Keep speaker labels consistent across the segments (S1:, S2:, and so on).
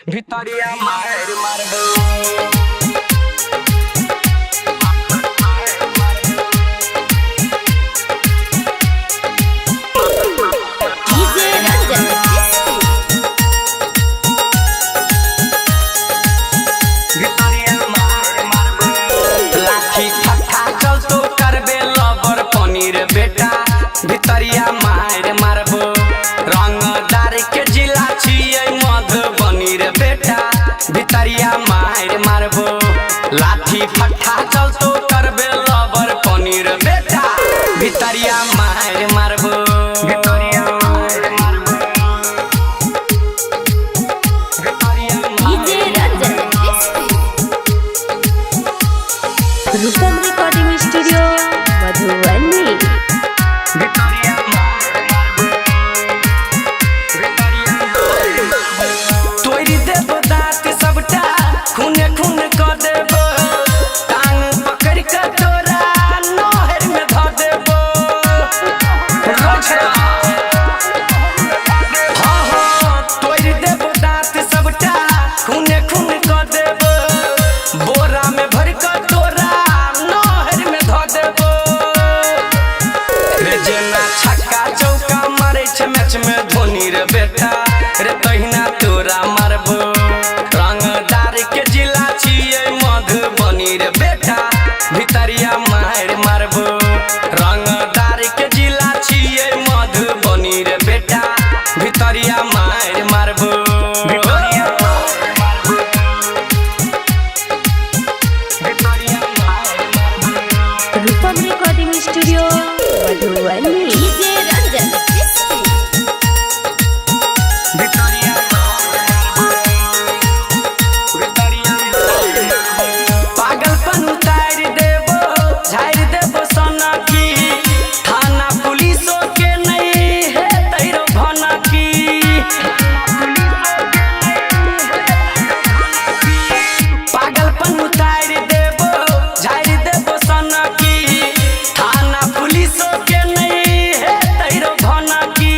S1: भितरिया मार मारबो बेटा भितरिया मार मारबो रंगदार के जिला छियै मधुबनी रे बेटा भितरिया मार मारबो लाठी फट्टा चलतो करबे लबर पनीर बेटा भितरिया मार मारबो भितरिया मार मारबो
S2: रूपम रिकॉर्डिंग स्टूडियो मधुबनी।
S1: तोरी देबो दाँत सबटा खूने खून क देबो टांग पकड़ के तोरा नहर में ध देबो तोरी देबो दाँत सबटा खूने खून क देबो बोरा में भर के तोरा नहर में ध देबो रे जेना छक्का चौका मारे छै मैच में धोनी रे बेटा रे तहिना तोरा मारबो रंगदार के जिला छियै मधुबनी रे बेटा भितरिया मार मारबो रंगदार के जिला छियै मधुबनी रे बेटा भितरिया मार मारबो
S2: रूपम रिकॉर्डिंग स्टूडियो मधुबनी।
S1: पागलपन उतार देबो झाड़ देबो सनकी थाना पुलिसो के नहीं है तैरो भनकी पागलपन उतार देबो झाड़ देबो सनकी थाना पुलिसो के नहीं है तैरो भनकी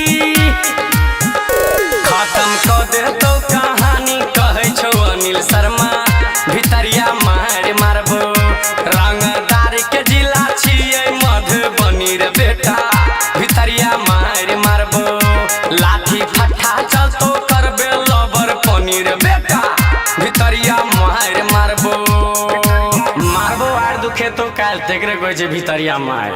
S1: खत्म कर देतो कहानी कहै छौ अनिल शर्मा भितरिया मार मारबो रंगदार के जिला छियै मधुबनी रे बेटा भितरिया मार मारबो लाठी फट्टा चलतो करबे लबर पनीर बेटा भितरिया मार मारबो मारबो आर दुखे तो काल देख रे कोइ छै भितरिया मार।